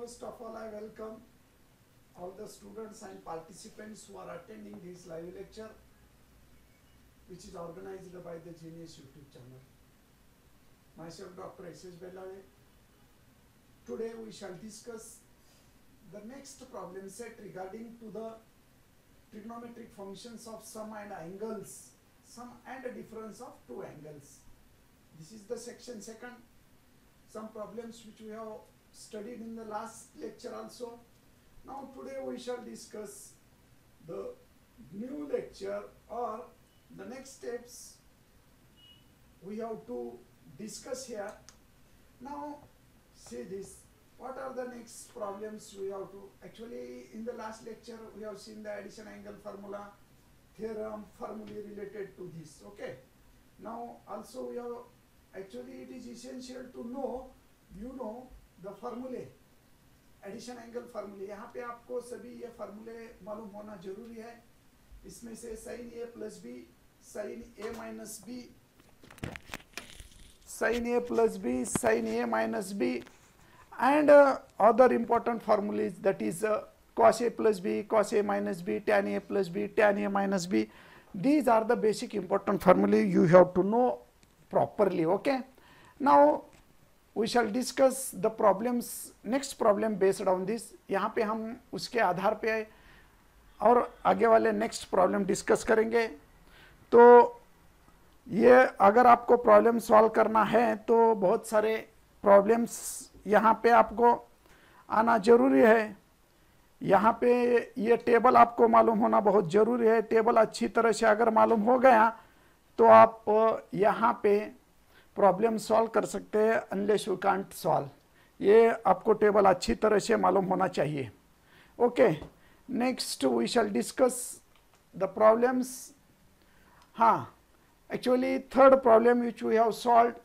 First of all, I welcome all the students and participants who are attending this live lecture, which is organized by the Genius YouTube channel. Myself, Dr. S.S. Bellale. Today we shall discuss the next problem set regarding to the trigonometric functions of sum and angles, sum and a difference of two angles. This is the section second. Some problems which we have studied in the last lecture also. Now today we shall discuss the new lecture or the next steps we have to discuss here. Now see this, what are the next problems we have to, actually in the last lecture we have seen the addition angle formula, theorem, formulae related to this, okay. Now also we have, actually it is essential to know, you know the formulae, addition angle फार्मूले, यहाँ पे आपको सभी ये फार्मूले मालूम होना जरूरी है। इसमें से sine A plus B, sine A minus B, sine A plus B, sine A minus B, and other important formulas, that is cos a plus b, cos a minus b, tan a plus b, tan a minus b. These are the basic important formulae you have to know properly, okay. Now we shall discuss the problems, next problem based on this. यहाँ पे हम उसके आधार पे और आगे वाले next problem discuss करेंगे। तो ये अगर आपको प्रॉब्लम सॉल्व करना है तो बहुत सारे प्रॉब्लम्स यहाँ पे आपको आना जरूरी है। यहाँ पे ये टेबल आपको मालूम होना बहुत जरूरी है। टेबल अच्छी तरह से अगर मालूम हो गया तो आप यहाँ पे प्रॉब्लम सॉल्व कर सकते हैं, अनलेस यू कांट सॉल्व। ये आपको टेबल अच्छी तरह से मालूम होना चाहिए, okay. Next we shall discuss the problems. हाँ, actually third problem which we have solved,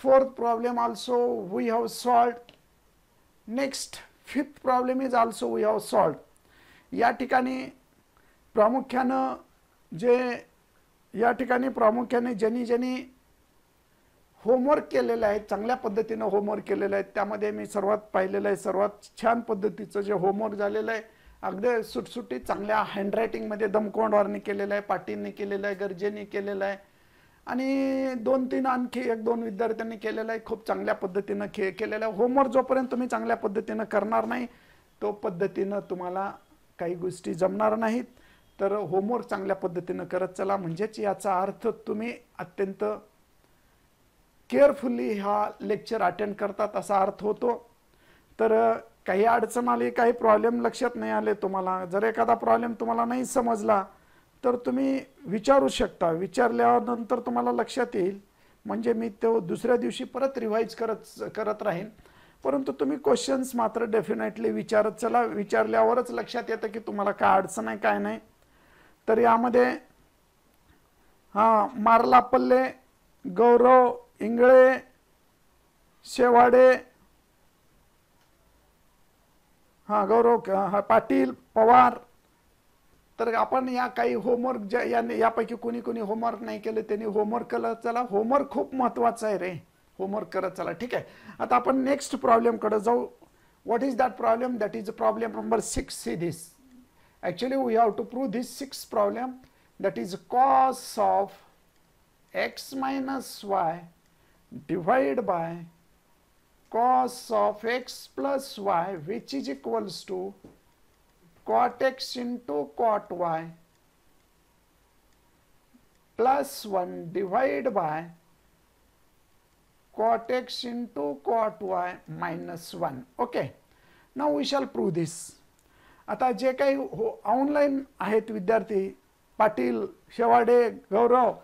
fourth problem also we have solved, next fifth problem is also we have solved. या ठिकाणी प्रामुख्याने ज्यांनी होमवर्क केलेलं आहे, चांगल्या पद्धतीने होमवर्क केलेलं आहे, त्यामध्ये मी सर्वात पाहिलेलं आहे, सर्वात छान पद्धतीचं जे होमवर्क झालेलं आहे, अगदी सुटसुटीत चांगल्या हँडरायटिंगमध्ये दमकोंडवारने केलेलं आहे, पाटीलने केलेलं आहे, गरजेने केलेलं आहे आणि दोन-तीन आणखी एक दोन विद्यार्थ्यांनी केलेलं आहे। खूप चांगल्या पद्धतीने केलेलं आहे होमवर्क। जोपर्यंत तुम्ही चांगल्या पद्धतीने करणार नाही तो पद्धतीने तुम्हाला काही गोष्टी जमणार नाहीत। तर होमवर्क चांगल्या पद्धतीने करत चला, म्हणजेच याचा अर्थ तुम्ही अत्यंत केअरफुली हा लेक्चर अटेंड करतात असा अर्थ होतो। तर काही अडचण आली, काही प्रॉब्लेम लक्षात नाही आले तुम्हाला, जर एखादा प्रॉब्लेम तुम्हाला नाही समजला तर तुम्ही विचारू शकता। विचारल्यानंतर तुम्हाला लक्षात येईल, म्हणजे मी तो दुसऱ्या दिवशी परत रिवाइज करत राहीन। परंतु तुम्ही क्वेश्चन्स मात्र डेफिनेटली विचारत चला, विचारल्यावरच लक्षात येतं की तुम्हाला काय अडचण आहे काय नाही। तर यामध्ये हां, मारला पल्ले, गौरव इंगळे, शेवाडे, हाँ गौरव पाटील, पवार, तर आपण या काही होमवर्क यापैकी कोणी कोणी होमवर्क नाही केले त्यांनी होमवर्क केलं चला। होमवर्क खूप महत्त्वाचं आहे रे, होमवर्क करत चला, ठीक आहे। आता आपण नेक्स्ट प्रॉब्लेम कडे जाऊ। What is that problem? That is problem number 6. See this, actually we have to prove this 6th problem, that is cos of x minus y divided by cos of x plus y, which is equals to cot x into cot y plus 1 divided by cot x into cot y minus 1. Okay, now we shall prove this. आता जे काही online आहेत विद्यार्थी, पाटील, शेवाडे, गौरव,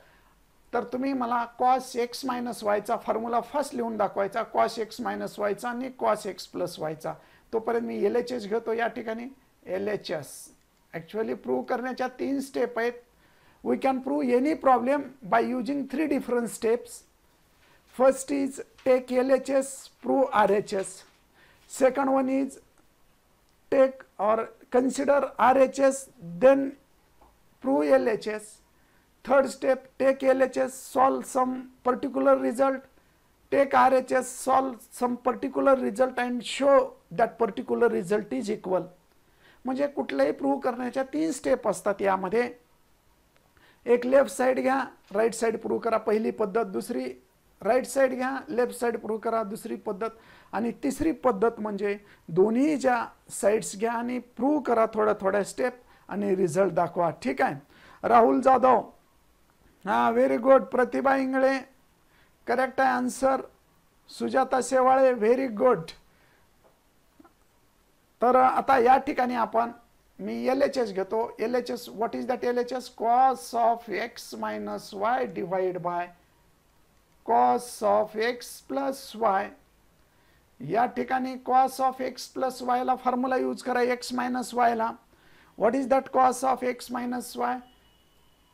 तर तुम्ही मला cos x minus वायचा formula first लिहून दाखवायचा, cos x मायनस वायचा आणि cos x प्लस वायचा। तोपर्यंत मी LHS घेतो या ठिकाणी। LHS ॲक्च्युअली प्रूव्ह करण्याच्या 3 स्टेप आहेत। We can prove any problem by using 3 different steps. First is take LHS, prove RHS. Second one is take और consider RHS, then prove LHS. Third step, take LHS, solve some particular result, take RHS, solve some particular result and show that particular result is equal. म्हणजे कुठलाही prove करण्याच्या 3 step असतात यामध्ये. एक left side घ्या, right side prove करा पहिली पद्धत, दुसरी राईट साइड घ्या, लेफ्ट साइड प्रूव्ह करा दुसरी पद्धत, आणि तिसरी पद्धत म्हणजे दोन्ही ज्या साइड्स घ्या आणि प्रूव्ह करा थोड्या थोड्या स्टेप आणि रिझल्ट दाखवा. ठीक आहे. राहुल जाधव, हां व्हेरी गुड. प्रतिभा इंगळे करेक्ट आहे answer. Sujata Shewale very good. तर आता या ठिकाणी आपण मी LHS घेतो. LHS what is that LHS? Cos of x minus Y divide by cos of x plus y. या ठिकाणी cos of x plus y ला फॉर्म्युला यूज करा एक्स मायनस वाय ला. What is that cos of x minus Y?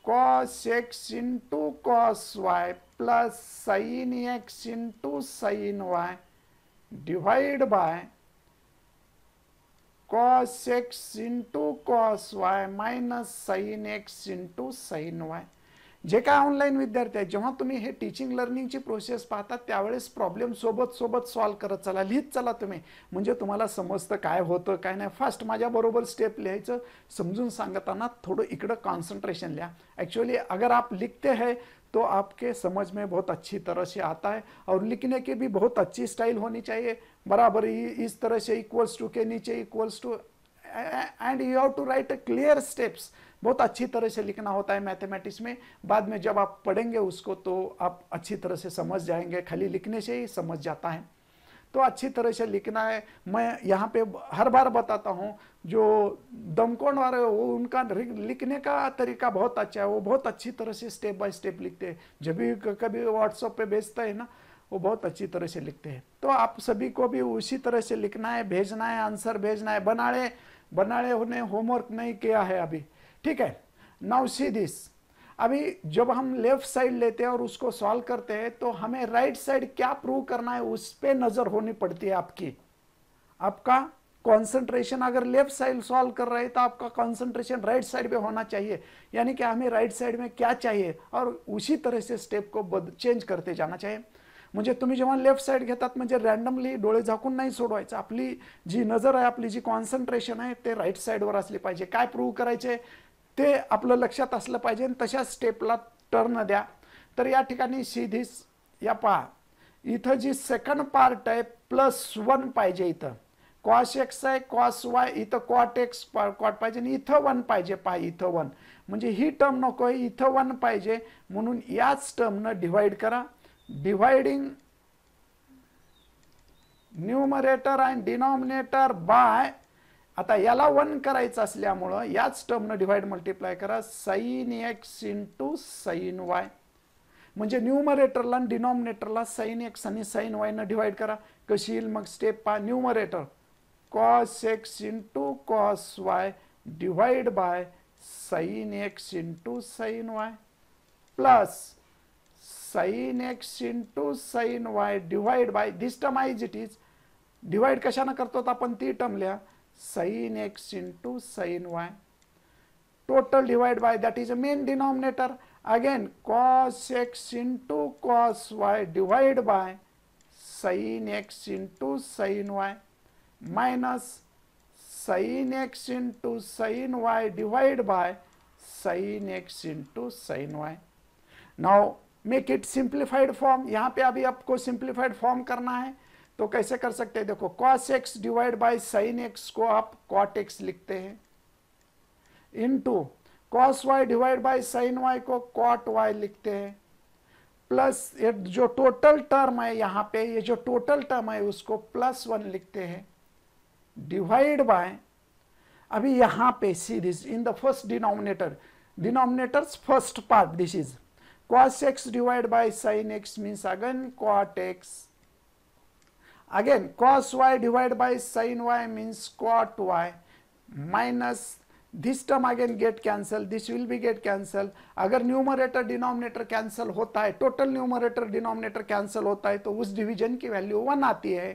Cos x into cos Y plus sine x into sine y divide by cos x into cos y minus sine x into sine y. जे काय online विद्यार्थी आहेत, जेव्हा तुम्ही हे teaching लर्निंगची process पाहता त्यावेळेस problem सोबत सोबत सॉल्व करत चला, लिहित चला तुम्ही, म्हणजे तुम्हाला समजतं काय होतं काय नाही. फास्ट माझ्याबरोबर स्टेप लिहायचं, समजून सांगताना थोडं इकडं कॉन्सन्ट्रेशन लिहा. एक्चुअली अगर आप लिखते हैं तो आपके समझ में बहुत अच्छी तरह से आता है, और लिखने की भी बहुत अच्छी स्टाइल होनी चाहिए. बराबर इस तरह से इक्वल्स टू के नीचे equals to, and you have to write clear steps. बहुत अच्छी तरह से लिखना होता है मैथमेटिक्स में. बाद में जब आप पढ़ेंगे उसको तो आप अच्छी तरह से समझ जाएंगे, खाली लिखने से ही समझ जाता है. तो अच्छी तरह से लिखना है. मैं यहाँ पे हर बार बताता हूँ, जो दमकोण वाले वो उनका लिखने का तरीका बहुत अच्छा है, वो बहुत अच्छी तरह से स्टेप बाय स्टेप लिखते हैं. जब भी कभी व्हाट्सएप पे भेजता है ना, वो बहुत अच्छी तरह से लिखते हैं. तो आप सभी को भी उसी तरह से लिखना है, भेजना है, आंसर भेजना है. बनाड़े होने होमवर्क नहीं किया है अभी. ठीक है. Now see this. अभी जब हम लेफ्ट साइड लेते हैं और उसको सॉल्व करते हैं तो हमें राइट साइड क्या प्रूव करना है उस पे नजर होनी पड़ती है आपकी. आपका कंसंट्रेशन अगर लेफ्ट साइड सॉल्व कर रहे हैं तो आपका कंसंट्रेशन राइट साइड पे होना चाहिए. यानी कि हमें राइट साइड में क्या चाहिए और उसी तरह से स्टेप को चेंज करते जाना चाहिए. म्हणजे तुम्ही जेव्हा लेफ्ट साइड घेतात म्हणजे रॅन्डमली डोळे झाकून नाही सोडवायचं. आपली जी नजर आहे, आपली जी कॉन्सन्ट्रेशन आहे ते राईट साइडवर असली पाहिजे. काय प्रूव्ह करायचे ते आपलं लक्षात असलं पाहिजे, तशा स्टेपला टर्न द्या. तर या ठिकाणी सीधीच या पहा, इथं जी सेकंड पार्ट आहे +1 पाहिजे. इथं कॉस एक्स आहे, कॉस वाय, इथं कॉट एक्स कॉट पाहिजे, आणि इथं 1 पाहिजे. पहा इथं 1, म्हणजे ही टर्म नको आहे, इथं 1 पाहिजे. म्हणून याच टर्मनं डिवाइड करा. डिवाइडिंग न्यूमरेटर आणि डिनॉमिनेटर बाय, आता याला 1 करायचं असल्यामुळं याच टर्मनं डिवाइड मल्टिप्लाय करा. Sine x into sine Y, म्हणजे न्यूमरेटरला आणि डिनॉमिनेटरला साइन एक्स आणि साइन वाय न डिवाइड करा. कशी येईल मग स्टेप पहा. Numerator cos x into cos Y divide by sine x into sine Y plus sine x into sine y divide by this term is it is. Divide कशानं करतो आपण ती term लिहा. Sine x into sine Y total divide by that is a main denominator. Again cos x into cos y divide by sin x into sin y minus sin x into sin y divide by sin x into sin y. Now make it simplified form. यहाँ पे अभी आपको simplified form करना है तो कैसे कर सकते हैं. देखो cos x divide by sin x को आप cot x लिखते हैं, into cos y divide by sin y को cot y लिखते हैं, प्लस ये जो टोटल टर्म है यहाँ पे, ये जो टोटल टर्म है उसको +1 लिखते हैं, डिवाइड बाय, अभी यहाँ पे see this in the first denominators first part, this is cos x divide by sin x means again cot x. Again cos y divided by sin y means cot y minus this term again get cancel, this will be get cancel. अगर numerator denominator cancel होता है, total numerator denominator cancel होता है तो उस division की value 1 आती है.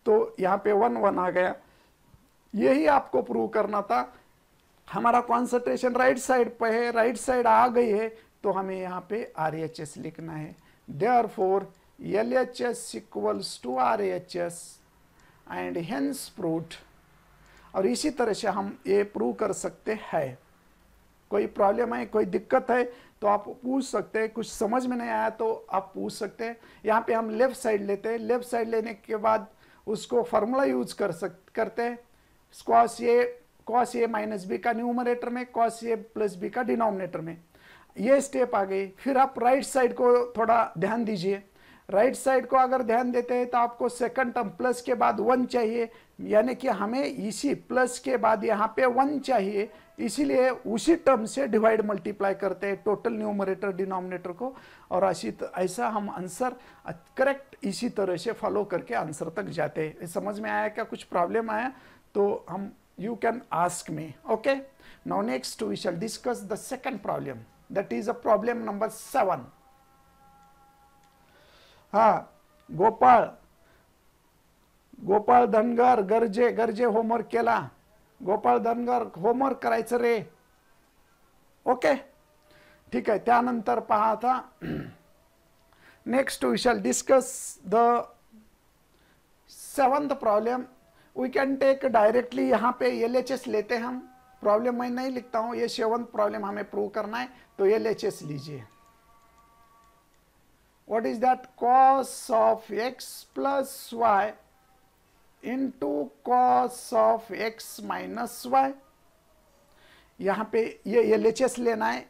तो यहाँ पे 1 1 आ गया. यही आपको प्रूव करना था. हमारा कॉन्सेंट्रेशन राइट साइड पे है, राइट साइड आ गई है तो हमें यहाँ पे RHS लिखना है. Therefore LHS equals to RHS and hence proved. और इसी तरह से हम ये प्रूव कर सकते हैं। कोई प्रॉब्लम है, कोई दिक्कत है तो आप पूछ सकते हैं, कुछ समझ में नहीं आया तो आप पूछ सकते हैं। यहाँ पे हम लेफ्ट साइड लेते हैं, लेफ्ट साइड लेने के बाद उसको फार्मूला यूज करते हैं, कॉस ए माइनस बी का न्यूमरेटर में, कॉस ए प्लस बी का डिनोमिनेटर में। ये स्टेप आ गई। फिर आप राइट साइड को थोड़ा ध्यान दीजिए। राइट साइड को अगर ध्यान देते हैं तो आपको सेकंड टर्म प्लस के बाद 1 चाहिए, यानी कि हमें इसी प्लस के बाद यहाँ पे 1 चाहिए, इसीलिए उसी टर्म से डिवाइड मल्टीप्लाई करते हैं टोटल न्यूमरेटर डिनोमिनेटर को, और ऐसा हम आंसर करेक्ट इसी तरह से फॉलो करके आंसर तक जाते हैं। समझ में आया क्या? कुछ प्रॉब्लम आया तो हम you can ask me. Okay, now next we shall discuss the second problem, that is a problem number 7। हाँ, गोपाळ धनगर गरजे होमवर्क केला। गोपाळ धनगर होमवर्क करायचं रे। ओके, ठीक आहे। त्यानंतर पहा आता next we shall discuss the 7th problem. We can take directly, यहाँ पे LHS लेते हैं हम। प्रॉब्लम मैं नहीं लिखता हूँ, ये 7th प्रॉब्लम हमें प्रूव करना है तो LHS लीजिए। What is that? Cos of x plus y into cos of x minus y। यहाँ पे ये LHS लेना है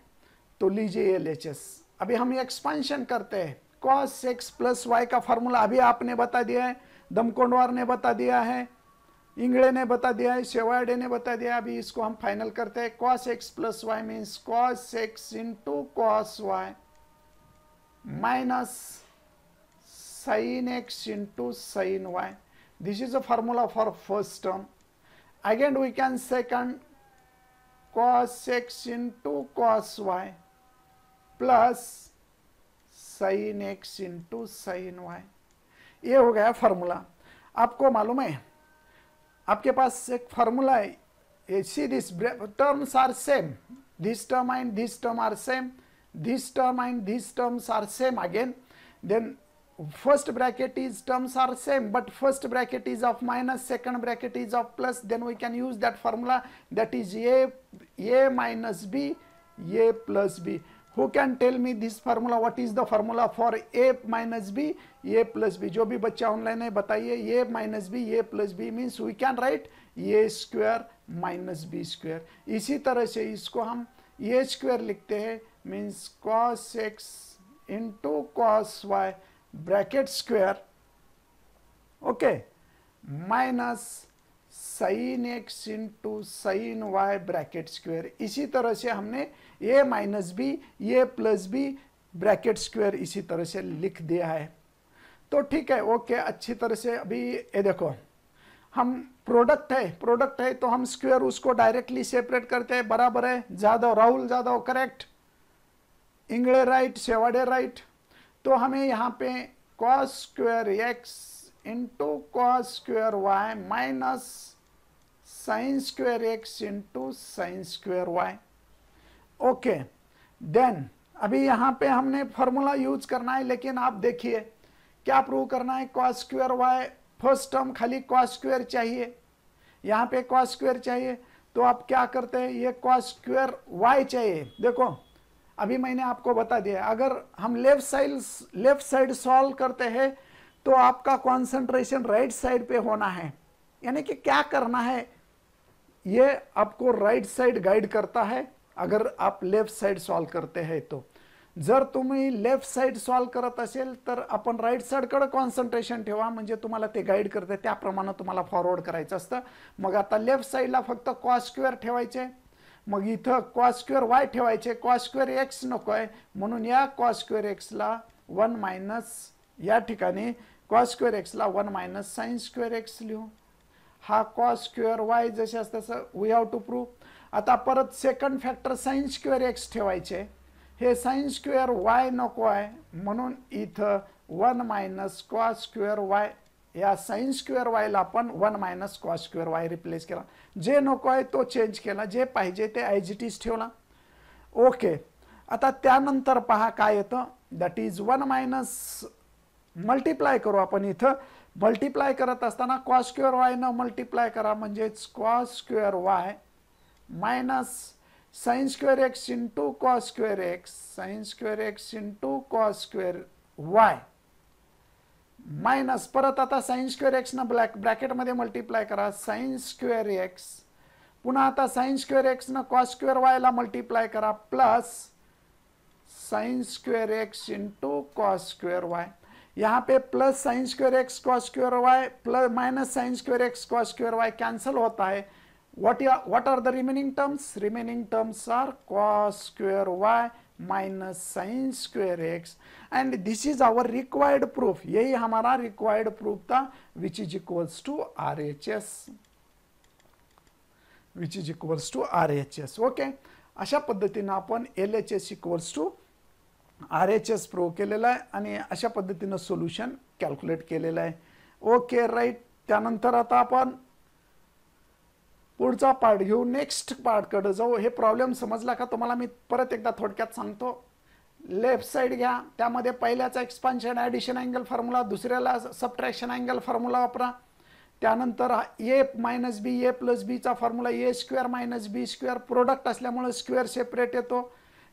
तो लीजिए LHS। अभी हम एक्सपेंशन करते हैं। cos x plus y का फार्मूला अभी आपने बता दिया है, दमकोंडवार ने बता दिया है, इंगड़े ने बता दिया है, शेवाड़े ने बता दिया। अभी इसको हम फाइनल करते हैं। cos x plus y means cos x into cos y minus sin x into sin y. This is a formula for first term. Again we can second cos x into cos y plus sin x into sin y। ये हो गया formula. आपको मालूम है, आपके pass एक formula है। See this terms are same, this term and this term are same, this term and these terms are same again. Then first bracket is terms are same, but first bracket is of minus, second bracket is of plus. Then we can use that formula, that is a minus b, a plus b. Who can tell me this formula? What is the formula for a minus b, a plus b? जो भी बच्चा online है बताइए। a minus b, a plus b means we can write a square minus b square। इसी तरह से इसको हम a square लिखते हैं, means cos x into cos y bracket square, okay, minus sin x into sin y bracket square. इसी तरह से हमने a minus B, a plus B bracket square इसी तरह से लिख दिया है। तो ठीक है, ओके, अच्छी तरह से। अभी ये देखो, हम प्रोडक्ट है तो हम स्क्वायर उसको डायरेक्टली सेपरेट करते हैं। बराबर है, Rahul Jadhav correct, Ingade right, Shewade right. तो हमें यहाँ पे cos square x into cos square y minus sin square x into sin square y। Okay, then अभी यहाँ पे हमने फॉर्मूला यूज करना है, लेकिन आप देखिए क्या प्रूव करना है। cos square y, first term खाली cos स्क्वायर चाहिए, यहाँ पे cos स्क्वायर चाहिए, तो आप क्या करते हैं, ये cos स्क्वायर y चाहिए। देखो अभी मैंने आपको बता दिया, अगर हम लेफ्ट साइड सॉल्व करते हैं तो आपका कंसंट्रेशन राइट साइड पे होना है। यानी कि क्या करना है, ये आपको राइट साइड गाइड करता है अगर आप लेफ्ट साइड सॉल्व करते हैं तो। जर तुम्ही लेफ्ट साइड सॉल्व करत असेल तर आपण राइट साइडकडे कॉन्सन्ट्रेशन ठेवा, म्हणजे तुम्हाला ते गाइड करते, त्याप्रमाणे तुम्हाला फॉरवर्ड करायचं असतं। मग आता लेफ्ट साइडला फक्त cos स्क्वेअर ठेवायचे, मग इथं cos स्क्वेअर y ठेवायचे, cos स्क्वेअर x नको आहे म्हणून या cos स्क्वेअर x ला 1 मायनस, या ठिकाणी cos स्क्वेअर x ला 1 मायनस sin स्क्वेअर x लिहू। हा cos स्क्वेअर y जसे तसं वी हॅव टू प्रूव्ह। आता परत second factor sin square x ठेवायचे, हे sin स्क्वेअर y नको आहे म्हणून इथं 1 मायनस cos स्क्वेअर y, या sin स्क्वेअर y ला आपण 1 minus cos square y replace केला। जे नको आहे तो चेंज केला, जे पाहिजे ते ॲज इट इज ठेवला। ओके, आता त्यानंतर पहा काय येतं, दॅट इज 1 मायनस मल्टिप्लाय करू आपण. इथं मल्टिप्लाय करत असताना कॉस स्क्वेअर वाय न मल्टिप्लाय करा, म्हणजेच cos square y minus sine square x into cos square x, sine square x into cos square y minus परत आता साइन स्क्वेअर एक्स न ब्रॅकेटमध्ये मल्टिप्लाय करा, साइन स्क्वेअर एक्स, पुन्हा आता साइन स्क्वेअर एक्स न कॉस स्क्वेअर वाय ला multiply करा, plus sine square x into cos square y. यहाँ पे plus sine square x cos square Wai plus minus sine square x cos square Y cancel होता है. what are the remaining terms? Remaining terms are cos square y minus sin square x, and this is our required proof. यही हमारा required proof था, which is equals to RHS, which is equals to RHS. Okay, अशा पद्धतीने आपण LHS equals to RHS prove केलेला आहे आणि अशा पद्धतीने सोल्यूशन कॅल्क्युलेट केलेलं आहे. Okay right. त्यानंतर आता आपण पुढचा पार्ट घेऊ, नेक्स्ट पार्टकडे जाऊ. हे प्रॉब्लेम समजला का तुम्हाला? मी परत एकदा थोडक्यात सांगतो. लेफ्ट साइड घ्या, त्यामध्ये पहिल्याचा एक्सपान्शन ॲडिशन अँगल फॉर्म्युला, दुसऱ्याला सबट्रॅक्शन अँगल फॉर्म्युला वापरा. त्यानंतर A minus B A plus बीचा formula A square minus B square, product असल्यामुळे स्क्वेअर सेपरेट येतो.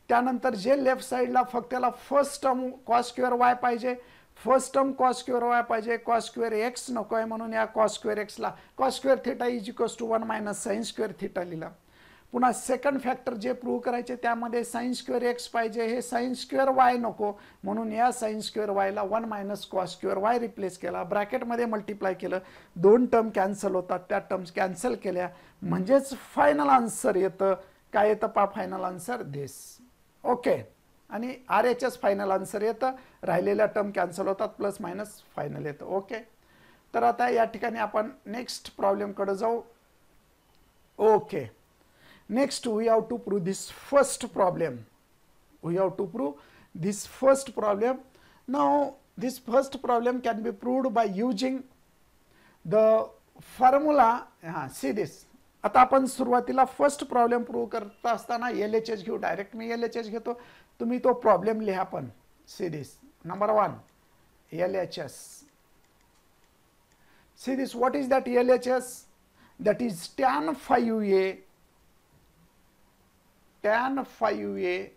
त्यानंतर जे लेफ्ट साइडला फक्त त्याला first term cos square Y पाहिजे, first term cos square Y पाहिजे, कॉस स्क्वेअर एक्स नको आहे म्हणून या कॉस स्क्वेअर एक्सला cos square theta is equals to 1 minus sine square theta लिहिला. पुन्हा सेकंड फॅक्टर जे प्रूव्ह करायचे त्यामध्ये साइन स्क्वेअर एक्स पाहिजे, हे साइन स्क्वेअर वाय नको म्हणून या साइन स्क्वेअर वायला 1 minus cos square Y replace केला, ब्रॅकेटमध्ये मल्टिप्लाय केलं, दोन टर्म कॅन्सल होतात, त्या टर्म्स कॅन्सल केल्या, म्हणजेच फायनल आन्सर येतं. काय येतं पा? Final answer this. ओके, आणि RHS फायनल आन्सर येतं, राहिलेल्या टर्म कॅन्सल होतात, प्लस मायनस फायनल येतं. ओके, तर आता या ठिकाणी आपण नेक्स्ट प्रॉब्लेमकडे जाऊ. Okay, next we have to prove this first problem. We have to prove this first problem. Now this first problem can be proved by using the formula. हां, see this. आता आपण सुरुवातीला फर्स्ट प्रॉब्लेम प्रूव्ह करता असताना LHS घेऊ. Direct मी LHS घेतो, तुम्ही तो प्रॉब्लेम लिहा. पण see this. Number 1 LHS. See this. What is that LHS? That is tan 5a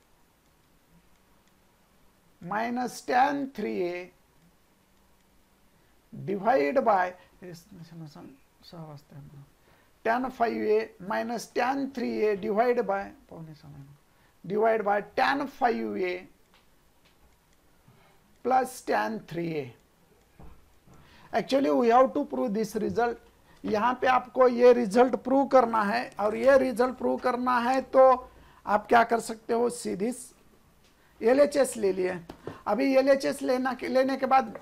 minus tan 3a divided by tan 5a minus tan 3a divided by tan 5a plus tan 3a. Actually we have to prove this result. यहाँ पे आपको ये result prove करना है, और ये result prove करना है तो आप क्या कर सकते हो? सीधी LHS ले लिए. अभी LHS लेने के बाद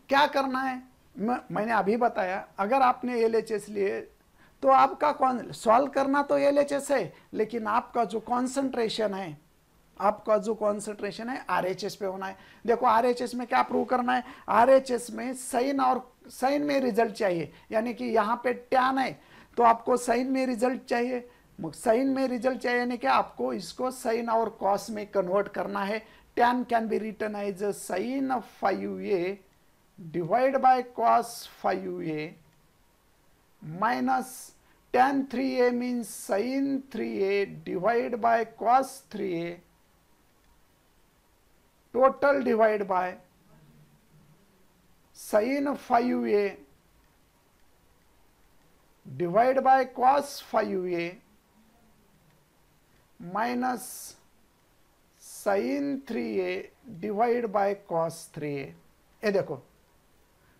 क्या करना है मैंने अभी बताया. अगर आपने LHS लिए तो आपका सॉल्व करना तो LHS है, लेकिन आपका जो कॉन्सेंट्रेशन है, RHS पे होना है. देखो RHS में क्या प्रूव करना है? RHS में साइन और साइन में रिजल्ट चाहिए, यानी कि यहाँ पे टैन है तो आपको साइन में रिजल्ट चाहिए. साइन में रिजल्ट चाहिए यानी कि आपको इसको साइन और कॉस में कन्वर्ट करना है. Tan can be written as sine 5a divide by cos 5a minus tan 3a means sin 3a divided by cos 3a total divided by sin 5a divided by cos 5a minus sin 3a divided by cos 3a. हे देखो,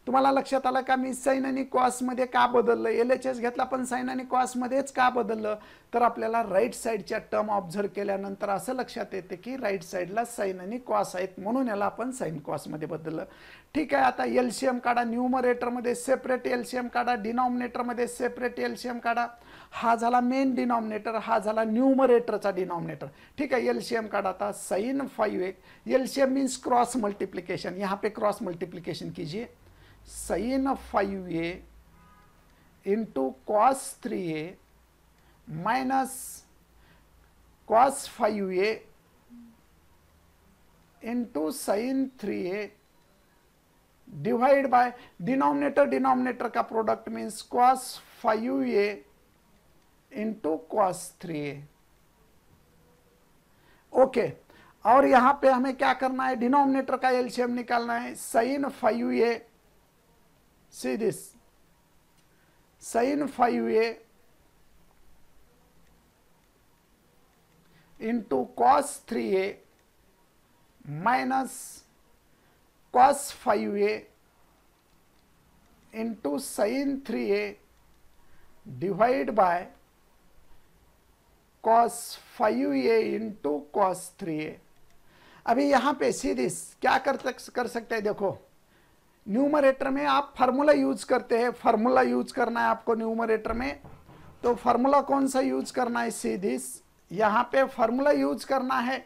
तुम्हाला लक्षात आलं का मी sign आणि cos मध्ये का बदललं? LHS घेतला पण साइन आणि कॉस मध्येच का बदललं? तर आपल्याला राईट साइडच्या टर्म ऑब्झर्व केल्यानंतर असं लक्षात येते की राईट साइडला साइन आणि कॉस आहेत, म्हणून याला आपण साइन कॉस मध्ये बदललं. ठीक आहे, आता LCM काढा. न्यूमरेटर मध्ये सेपरेट LCM काढा, डिनॉमिनेटर मध्ये सेपरेट LCM काढा. हा झाला मेन डिनॉमिनेटर, हा झाला न्यूमरेटरचा डिनॉमिनेटर. ठीक है, LCM काढा. आता sine 5a, LCM means cross multiplication, यहाँ पे क्रॉस मल्टीप्लिकेशन कीजिए. Sine 5a into cos 3a minus cos 5a into sine 3a divide by denominator denominator का product means cos 5a into cos 3a। Okay, और यहां पे हमें क्या करना है, डिनोमिनेटर का एलसीएम निकालना है। sin 5a, see this, sin 5a into cos 3a minus cos 5a into sin 3a divide by cos 5a into cos 3a। अभी यहां पे सीधे क्या कर सकते हैं, देखो न्यूमरेटर में आप फार्मूला यूज करते हैं, फार्मूला यूज करना है आपको न्यूमरेटर में। तो फार्मूला कौन सा यूज करना है, सीधे यहां पे फार्मूला यूज करना है।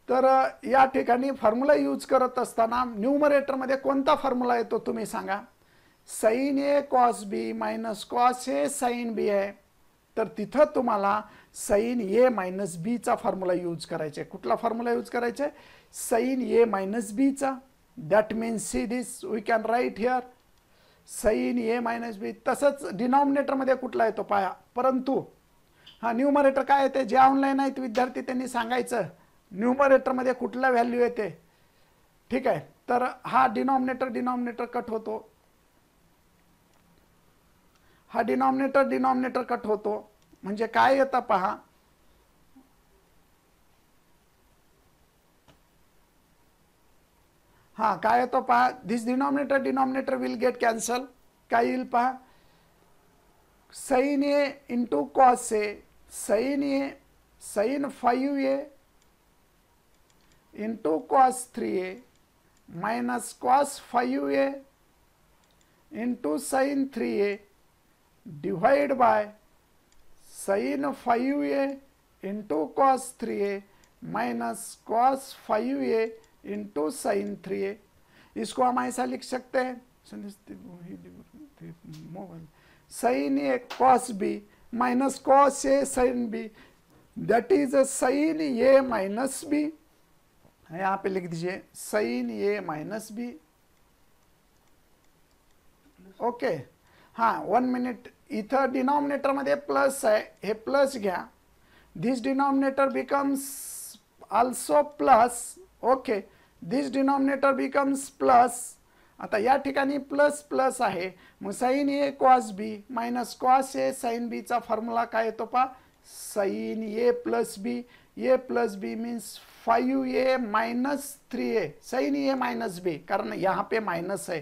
तर या ठिकाणी फॉर्म्युला यूज करत असताना न्यूमरेटर मध्ये कोणता फॉर्म्युला येतो तुम्ही सांगा। sin a cos b minus cos a sin b आहे, तर तिथं तुम्हाला sin a माइनस b चा फॉर्म्युला यूज करायचा आहे। कुठला फॉर्म्युला यूज करायचा आहे, sin a माइनस b चा। That means see this, we can write here sin a minus b। तसंच डिनॉमिनेटर मध्ये कुठला येतो पाया, परंतु हा न्यूमरेटर काय येते, जे ऑनलाइन आहेत विद्यार्थी त्यांनी सांगायचं न्यूमरेटर मध्ये कुठला व्हॅल्यू येते, ठीक आहे। तर हा डिनॉमिनेटर कट होतो, हा डिनॉमिनेटर कट होतो, म्हणजे काय येतं पहा, हा काय येतो पहा, दिस डिनॉमिनेटर विल गेट कॅन्सल। काय येईल पहा, sin a into cos a, sin 5a into cos 3a minus cos 5a into sin 3a divide by sin 5a into cos 3a minus cos 5a into sin 3a। इसको हम ऐसा लिख सकते हैं, sin a cos b minus cos a sin b, that is sin a minus b। यहां पे लिख दीजिए sin a minus b। Okay, हाँ 1 minute, इथं डिनॉमिनेटर मध्ये प्लस आहे, हे प्लस घ्या, this denominator becomes also plus. Okay, this denominator becomes plus. आता या ठिकाणी प्लस प्लस आहे, मग sin a cos b minus cos a sin b चा फॉर्म्युला काय येतो पा, sin a plus b, a plus B means 5a minus 3a, sin a minus b, कारण यहाँ पे माइनस है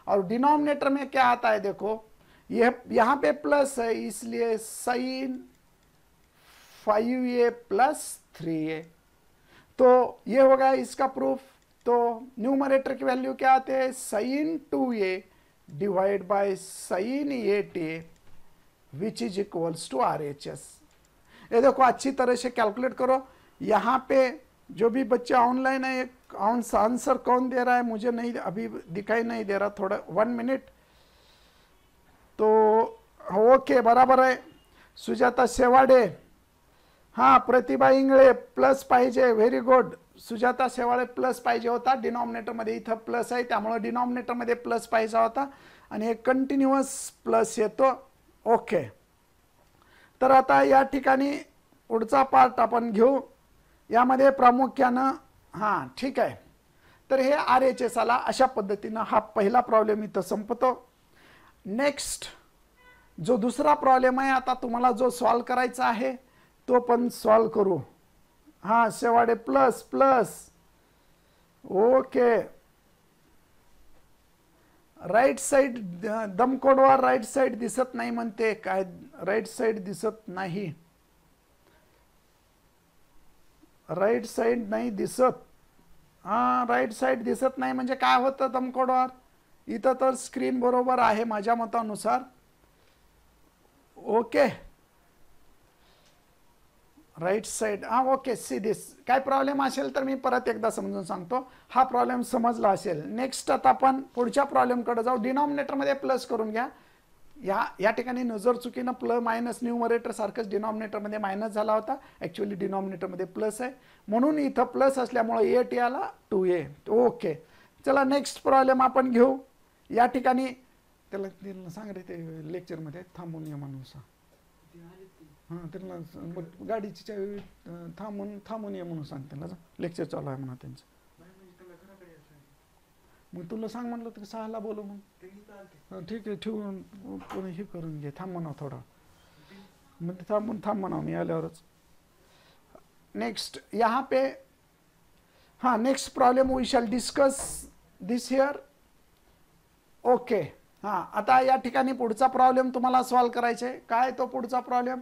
और डिनोमिनेटर में क्या आता है, देखो ये यहाँ पे प्लस है, इसलिए sin 5a प्लस 3a। तो ये हो गया इसका प्रूफ। तो न्यूमरेटर की वैल्यू क्या आते हैं, sin 2a divide by sin 8a which is equals to RHS। ये देखो अच्छी तरह से कैलकुलेट करो। यहाँ पे जो भी बच्चे ऑनलाइन है, आंसर कौन दे रहा है मुझे नहीं, अभी दिखाई नहीं दे रहा, थोड़ा 1 मिनट। तो ओके, बराबर है। सुजाता शेवाडे, हाँ प्रतिभा इंगळे प्लस पाहिजे, very good. Sujata Shewale plus पाहिजे होता, डिनॉमिनेटर मध्ये इथं प्लस आहे त्यामुळे डिनॉमिनेटर मध्ये प्लस पाहिजे होता आणि हे कंटिन्यूअस प्लस येतो। ओके, तर आता या ठिकाणी पुढचा पार्ट आपण घेऊ, यामध्ये प्रामुख्याने हां ठीक आहे। तर हे RHS आला, अशा पद्धतीने हा पहिला प्रॉब्लेम इथं संपतो। नेक्स्ट जो दुसरा प्रॉब्लेम आहे, आता तुम्हाला जो सॉल्व करायचा आहे तो पण सॉल्व करू। हां शेवाडे plus plus, okay. Right side दमकोडवार राइट साइड दिसत नाही म्हणते, काय राइट साइड दिसत नाही, राइट साइड नाही दिसत, हां राइट साइड दिसत नाही म्हणजे काय होतं दमकोडवार, इथं तर स्क्रीन बरोबर आहे माझ्या मतानुसार। ओके, राइट साइड, हां ओके। सी दिस, काय प्रॉब्लेम असेल तर मी परत एकदा समजून सांगतो, हा प्रॉब्लेम समजला असेल। नेक्स्ट आता आपण पुढच्या प्रॉब्लेम कडे जाऊ। डिनॉमिनेटर मध्ये प्लस करून घ्या, या ठिकाणी नजर चुकीनं प्लस मायनस न्यूमरेटर सारखंच डिनॉमिनेटर मध्ये मायनस झाला होता, ऍक्च्युअली डिनॉमिनेटर मध्ये प्लस आहे म्हणून इथं प्लस असल्यामुळे 8 आला 2a। ओके, चला नेक्स्ट प्रॉब्लेम आपण घेऊ. या ठिकाणी त्याला सांग रे, ते लेक्चरमध्ये थांबून ये म्हणून सांग. हां, त्यांना गाडीची चावी थांबून ये म्हणून सांग त्यांना. लेक्चर चालू आहे म्हणा त्यांचं. मग तुला सांग म्हणलं तर 6ला बोलव मग. ठीक आहे, ठेवून कोणी हे करून घे. थांब म्हणा थोडा, मग थांब म्हणा मी आल्यावरच. नेक्स्ट यहाँ पे, हाँ next problem we shall discuss this here. Okay, हाँ आता या ठिकाणी पुढचा प्रॉब्लेम तुम्हाला सॉल्व करायचा आहे. काय तो पुढचा problem?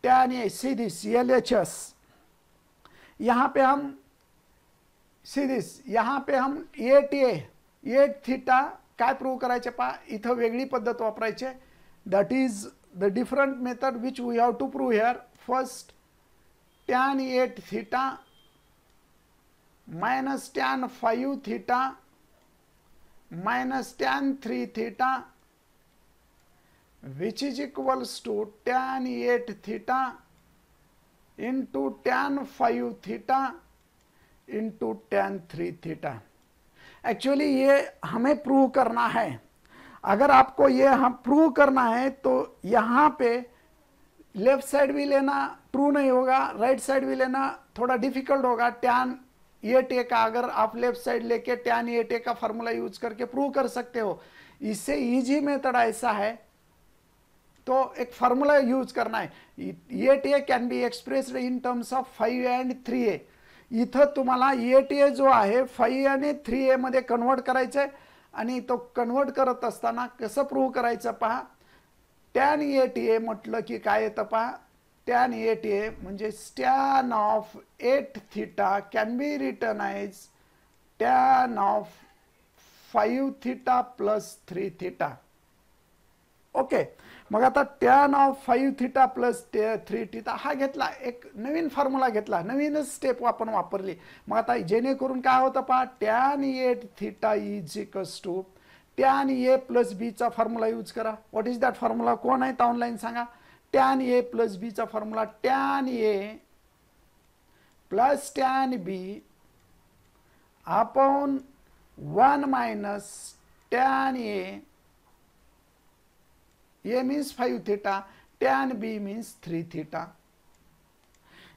tan A, see this LHS. यहाँ पे हम सी दिस, यहाँ पे हम 8 थीटा काय प्रूव्ह करायचे पहा. इथं वेगळी पद्धत वापरायची. That is the different method which we have to prove here. First tan 8 theta minus tan 5 theta minus tan 3 theta which is equals to tan 8 theta into tan 5 theta into tan 3 theta. Actually ये हमें prove करना है. अगर आपको ये हम prove करना है तो यहाँ पे लेफ्ट साइड भी लेना ट्रू नहीं होगा, राइट साइड भी लेना थोड़ा डिफिकल्ट होगा. tan 8a का अगर आप लेफ्ट साइड लेके tan 8a का फार्मूला यूज करके प्रूव कर सकते हो. इससे इजी मेथड ऐसा है, तो एक फार्मूला यूज करना है. 8a can be expressed in terms of 5 and 3a. इथं तुम्हाला 8a जो आहे 5 आणि 3a मध्ये कन्वर्ट करायचं आहे. आणि तो कन्वर्ट करत असताना कसं प्रूव्ह करायचं पहा. tan 8a म्हटलं की काय येतं पहा. tan 8a म्हणजे tan of 8 theta can be written as tan of 5 theta plus 3 theta. Okay, मग आता tan of 5 theta plus 3 theta हा घेतला, एक नवीन फॉर्म्युला घेतला, नवीनच स्टेप आपण वापरली. मग आता जेणेकरून काय होतं पहा. tan 8 theta is equals to tan A plus B चा फॉर्म्युला यूज करा. What is that formula? कोण आहे ऑनलाईन सांगा. tan A प्लस बी चा formula tan A plus tan B upon 1 minus tan A. ये means 5 theta, tan B means 3 theta.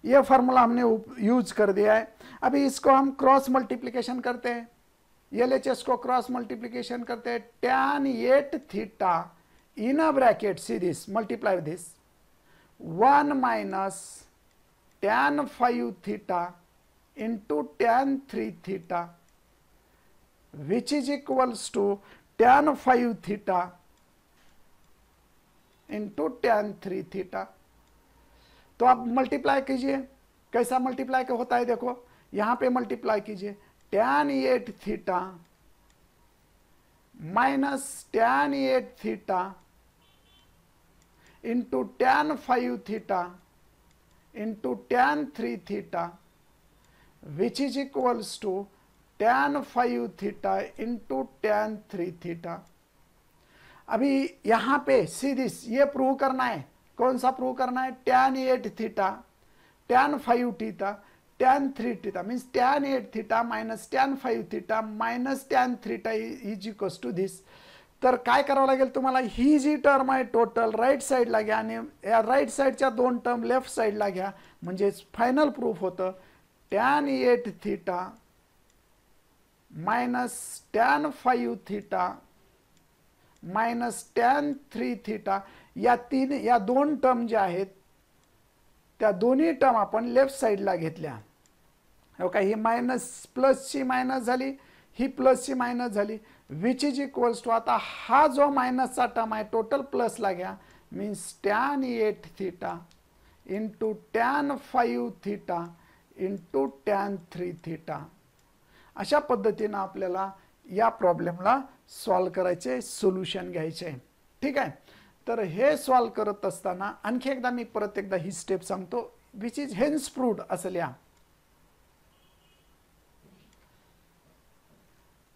ये formula हमने use कर दिया है. अभी इसको हम क्रॉस मल्टीप्लिकेशन करते हैं. LHS को क्रॉस मल्टीप्लिकेशन करते हैं. tan 8 theta in a bracket, see this, multiply with this 1 minus tan 5 theta into tan 3 theta which is equals to tan 5 theta into tan 3 theta. तो आप मल्टीप्लाई कीजिए. कैसा multiply का होता है देखो, यहां पे मल्टीप्लाई कीजिए. tan 8 theta minus tan 8 theta into tan 5 theta into tan 3 theta which is equals to tan 5 theta into tan 3 theta. अभी यहां पे सी दिस, ये प्रूव करना है. कौन सा प्रूव करना है? tan 8 theta, tan 5 theta, tan 3 theta means tan 8 theta minus tan 5 theta minus tan 3 theta is equals to this. तर काय करावं लागेल तुम्हाला, ही जी टर्म आहे टोटल राईट साईडला घ्या आणि या राईट साईडच्या 2 टर्म लेफ्ट साईडला घ्या, म्हणजे फायनल प्रूफ होतं. tan 8 theta minus tan 5 theta minus tan 3 theta. या 2 टर्म ज्या आहेत त्या दोन्ही टर्म आपण लेफ्ट साईडला घेतल्या. ओके, ही मायनस प्लसची मायनस झाली, ही प्लसची मायनस झाली, विच इज इक्वल्स टू, आता हा जो मायनसचा टर्म आहे टोटल प्लसला घ्या, means tan 8 theta into tan 5 theta into tan 3 theta. अशा पद्धतीनं आपल्याला या प्रॉब्लेमला सॉल्व करायचे, सोल्युशन घ्यायचे. ठीक आहे. तर हे सॉल्व करत असताना आणखी एकदा मी परत एकदा ही स्टेप सांगतो, विच इज हेन्स प्रूव्ड असं लिहा.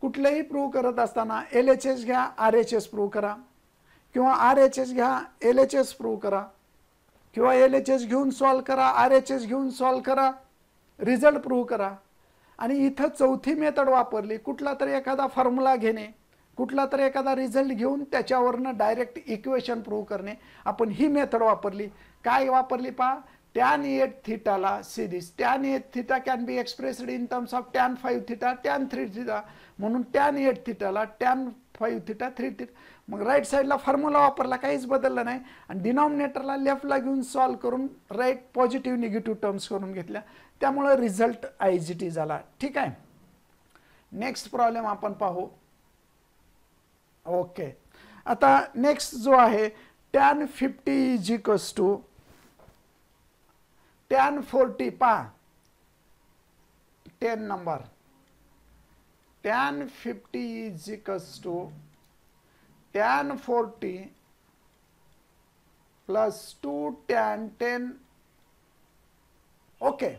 कुठलेही प्रूव्ह करत असताना LHS घ्या, RHS प्रूव्ह करा, किंवा RHS घ्या, LHS प्रूव्ह करा, किंवा LHS घेऊन सॉल्व करा, RHS घेऊन सॉल्व करा, रिझल्ट प्रूव्ह करा. आणि इथं चौथी मेथड वापरली, कुठला तरी एखादा फॉर्म्युला घेणे, कुठला तरी एखादा रिझल्ट घेऊन त्याच्यावरनं डायरेक्ट इक्वेशन प्रूव्ह करणे. आपण ही मेथड वापरली. काय वापरली पहा, tan 8 थीटाला series tan 8 theta can be expressed in terms of tan 5 theta tan 3 theta, म्हणून tan 8 थीटाला tan 5 थीटा 3 थीटा. मग राईट साईडला फॉर्म्युला वापरला, काहीच बदललं नाही, आणि डिनॉमिनेटरला लेफ्टला घेऊन सॉल्व करून राईट पॉझिटिव्ह निगेटिव्ह टर्म्स करून घेतल्या, त्यामुळे रिझल्ट IGT झाला. ठीक आहे. नेक्स्ट प्रॉब्लेम आपण पाहू. ओके, आता नेक्स्ट जो आहे tan 50 is equals to tan 40. पहा 10 number, tan 50 is equals to tan 40 plus 2 tan 10. Okay,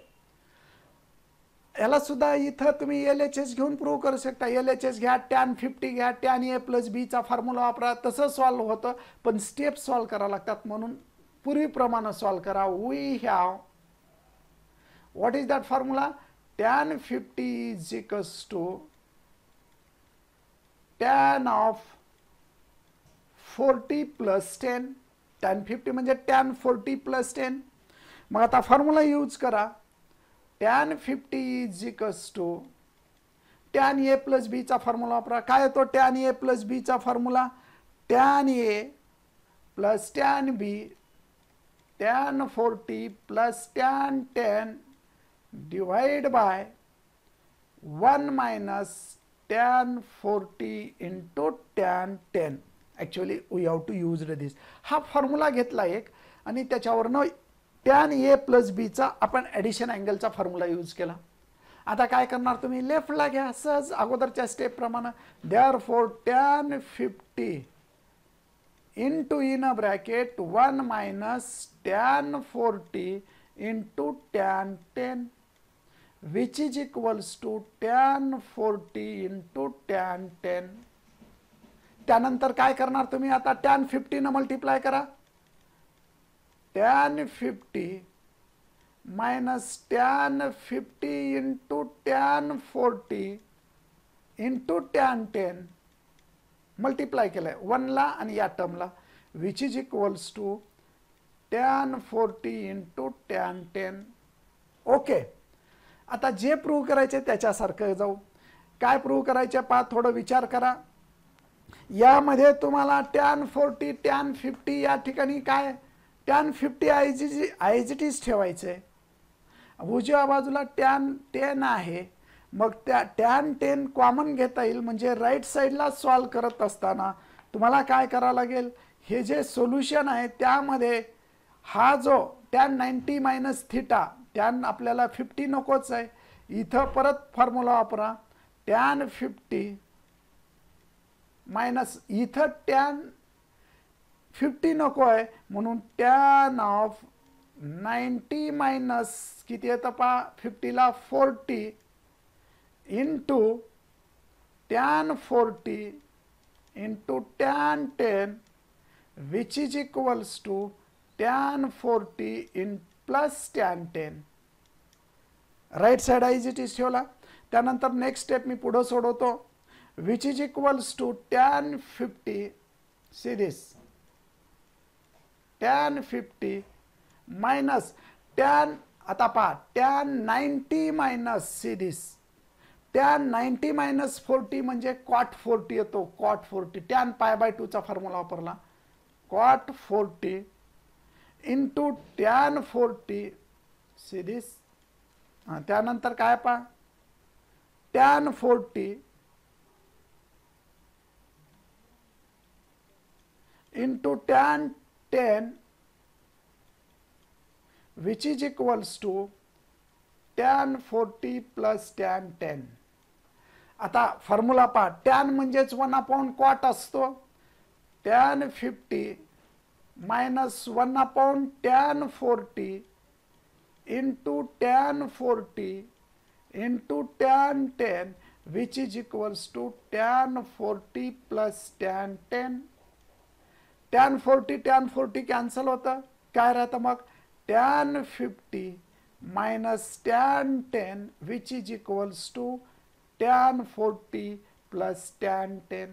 याला सुद्धा इथं तुम्ही LHS घेऊन प्रूव्ह करू शकता. LHS घ्या, tan 50 घ्या, tan A प्लस B चा फॉर्म्युला वापरा, तसं सॉल्व्ह होतं, पण स्टेप सॉल्व्ह करावं लागतात, म्हणून पूर्वीप्रमाणे सॉल्व्ह करा. We have, what is that formula? Tan 50 is equals to tan of 40 plus 10. tan 50 म्हणजे tan 40 plus 10. मग आता फॉर्म्युला यूज करा. tan 50 is equals to tan A plus B चा फॉर्म्युला वापरा. काय येतो tan A plus B चा formula? tan A plus tan B tan 40 plus tan 10 divide by 1 minus tan 40 into tan 10. Actually we have to use this. हा formula घेतला एक, आणि त्याच्यावरनं tan A plus B चा आपण ॲडिशन अँगलचा फॉर्म्युला यूज केला. आता काय करणार तुम्ही, लेफ्टला घ्या सहज अगोदरच्या स्टेप प्रमाणे. Therefore tan 50 into in a bracket 1 minus tan 40 into tan 10 which is equals to tan 40 into tan 10. त्यानंतर काय करणार तुम्ही, आता tan 50 न मल्टिप्लाय करा. tan 50 minus tan 50 into tan 40 into tan 10 multiply केलंय 1 ला आणि या टर्मला, which is equals to tan 40 into tan 10. Okay, आता जे प्रूव्ह करायचे त्याच्यासारखं जाऊ. काय प्रूव्ह करायचे पहा, थोडं विचार करा. यामध्ये तुम्हाला tan 40 tan 50 या ठिकाणी काय tan 50 IGTच ठेवायचे. उजव्या बाजूला tan 10 आहे, मग त्या tan 10 कॉमन घेता येईल, म्हणजे राईट साईडला सॉल्व करत असताना तुम्हाला काय करावं लागेल, हे जे सोल्युशन आहे त्यामध्ये हा जो tan 90 मायनस थीटा, tan आपल्याला 50 नकोच आहे, इथं परत फॉर्म्युला वापरा. tan 50 मायनस इथं tan 50 नको आहे, म्हणून tan ऑफ 90 मायनस किती येतं पहा, 50 ला 40 into tan 40 into tan 10 which is equals to tan 40 in plus tan 10. Right side IGT ठेवला. त्यानंतर नेक्स्ट स्टेप मी पुढे सोडवतो, which is equals to tan 50 सिरीज tan 50 मायनस tan, आता पहा tan 90 मायनस सिरीज tan 90 मायनस 40 म्हणजे cot 40 येतो, cot 40. tan π/2 चा फॉर्म्युला वापरला, cot 40 इंटू tan 40 सिरीज. त्यानंतर काय पहा, tan 40 into tan 10 which is equals to tan 40 plus tan 10. आता फॉर्म्युला पहा, tan म्हणजेच 1/cot असतो, tan 50 minus 1/tan 40 into tan 40 into tan 10 which is equals to tan 40 plus tan 10. tan 40 cancel होतं, काय राहतं मग tan 50 minus tan 10 which is equals to tan 40 plus tan 10.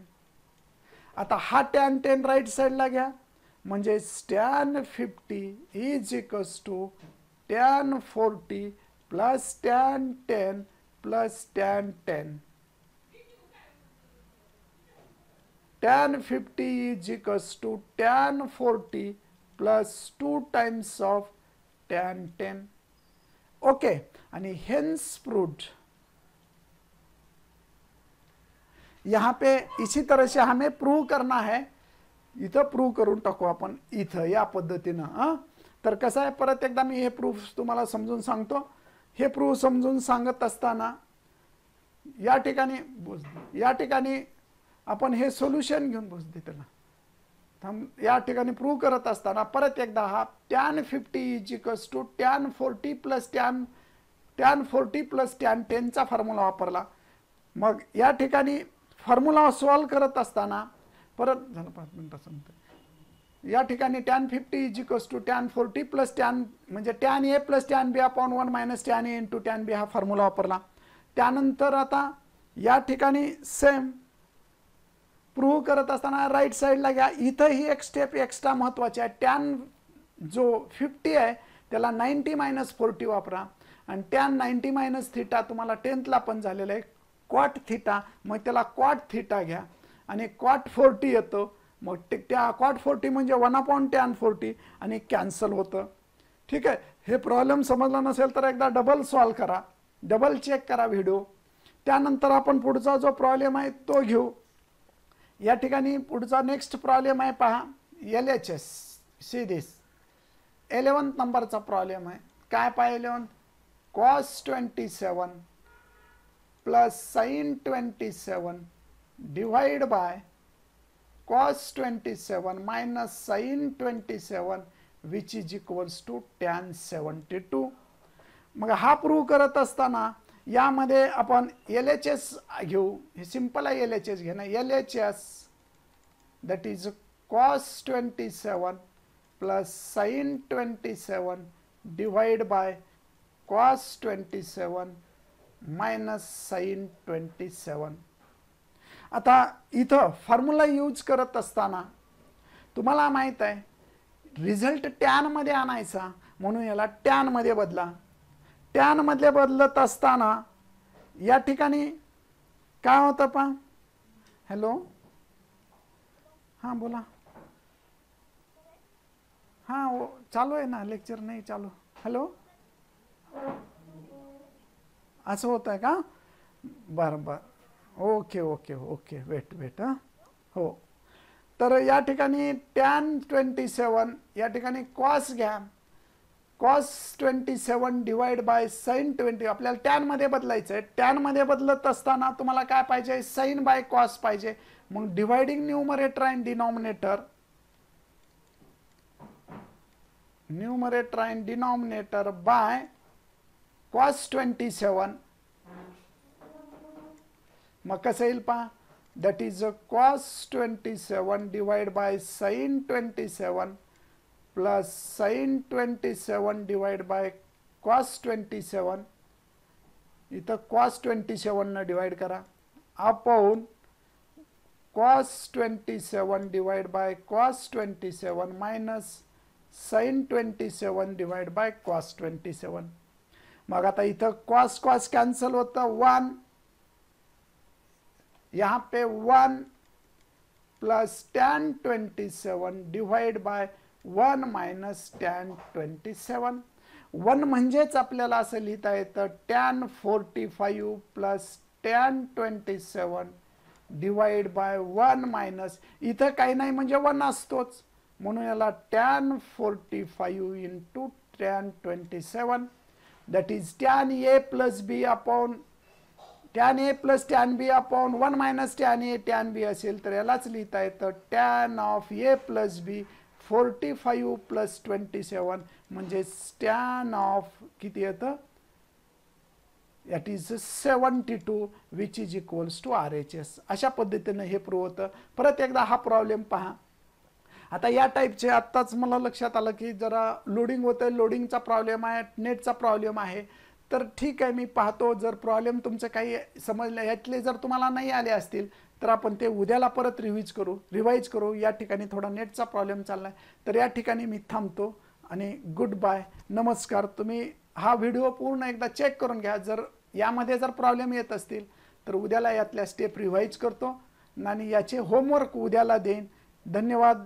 आता हा tan 10 राईट साईडला घ्या, म्हणजे tan 50 is equals to tan 40 plus tan 10 plus tan 10. tan 50 is equals to tan 40 plus 2 times of tan 10. Okay, आणि hence proved. यहाँ पे इसी तरह से हमें प्रूव करना है. इथं प्रूव करून टाकू आपण इथं या पद्धतीनं. तर कसं आहे, परत एकदा मी हे प्रूफ तुम्हाला समजून सांगतो. हे प्रूफ समजून सांगत असताना या ठिकाणी आपण हे सोल्युशन घेऊन बसते त्याला. या ठिकाणी प्रूव्ह करत असताना परत एकदा हा tan 50 is equals to tan 40 plus tan 40 plus tan 10 चा फॉर्म्युला वापरला. मग या ठिकाणी फॉर्म्युला सॉल्व करत असताना परत झालं 5 मिनिटं सांगतो. या ठिकाणी tan 50 is equals to tan 40 plus tan म्हणजे tan a plus tan b upon 1 minus tan a into tan b हा फॉर्म्युला वापरला. त्यानंतर आता या ठिकाणी सेम प्रूव्ह करत असताना राईट साईडला घ्या. इथं ही एक स्टेप एक्स्ट्रा महत्त्वाची आहे. tan जो 50 आहे त्याला 90 मायनस 40 वापरा, आणि tan 90 मायनस थिटा तुम्हाला 10thला पण झालेलं आहे cot थिटा, मग त्याला cot थिटा घ्या आणि cot 40 येतो. मग त्या cot 40 म्हणजे 1/tan 40 आणि कॅन्सल होतं. ठीक आहे, हे प्रॉब्लेम समजला नसेल तर एकदा डबल सॉल्व करा, डबल चेक करा व्हिडिओ. त्यानंतर आपण पुढचा जो प्रॉब्लेम आहे तो घेऊ. या ठिकाणी पुढचा नेक्स्ट प्रॉब्लेम आहे पहा, LHS. सी दिस 11th नंबरचा प्रॉब्लेम आहे. काय पाहिजे 11th? cos 27 plus sin 27 divide by cos 27 minus sin 27 which is equals to tan 72. मग हा प्रूव्ह करत असताना यामध्ये आपण LHS घेऊ. हे सिंपल आहे LHS घेणं. LHS that is cos 27 plus sin 27 divide by cos 27 minus sin 27. आता इथं फॉर्म्युला यूज करत असताना तुम्हाला माहित आहे रिझल्ट टॅन मध्ये आणायचा, म्हणून याला टॅन मध्ये बदला. टॅन मध्ये बदलत असताना या ठिकाणी काय होतं पहा. हॅलो, हां बोला. हां चालू आहे ना, लेक्चर नाही चालू. हॅलो, असं होत आहे का? बरं बरं, ओके ओके ओके, वेट हां. हो, तर या ठिकाणी tan 27 या ठिकाणी cos घ्या. cos 27 divide by sin 20. आपल्याला tan मध्ये बदलायचं आहे. tan मध्ये बदलत असताना तुम्हाला काय पाहिजे, sin बाय cos पाहिजे. मग dividing numerator and denominator by cos 27. मग कसं येईल पहा, that is cos 27 divide by sin 27 plus sin 27 divide by cos 27. इथं cos 27 न डिवाइड करा upon cos 27 divide by cos 27 minus sin 27 divide by cos 27. मग आता इथं cos कॅन्सल होतं 1, यहाँ पे 1 plus tan 27 divide bye 1 minus tan 27. 1 म्हणजेच आपल्याला असं लिहिता येतं tan 45 plus tan 27 divide bye 1 minus, इथं काही नाही म्हणजे 1 असतोच, म्हणून याला tan 45 into tan 27 that is tan a plus b upon tan a plus tan b upon 1 minus tan a tan b असेल तर यालाच लिहिता येतं tan of a plus b 45 plus 27 म्हणजे tan ऑफ किती येतं, that is 72 which is equals to RHS. अशा पद्धतीने हे प्रूव्ह होतं. परत एकदा हा प्रॉब्लेम पहा. आता या टाईपचे आत्ताच मला लक्षात आलं की जरा लोडिंग होतं, लोडिंगचा प्रॉब्लेम आहे, नेटचा प्रॉब्लेम आहे. तर ठीक आहे, मी पाहतो. जर प्रॉब्लेम तुमचं काही समजलं, यातले जर तुम्हाला नाही आले असतील तर आपण ते उद्याला परत रिवाईज करू. या ठिकाणी थोडा नेटचा प्रॉब्लेम चालला आहे, तर या ठिकाणी मी थांबतो आणि गुड बाय, नमस्कार. तुम्ही हा व्हिडिओ पूर्ण एकदा चेक करून घ्या. जर यामध्ये जर प्रॉब्लेम येत असतील तर उद्याला यातल्या स्टेप रिवाईज करतो आणि याचे होमवर्क उद्याला देईन. धन्यवाद.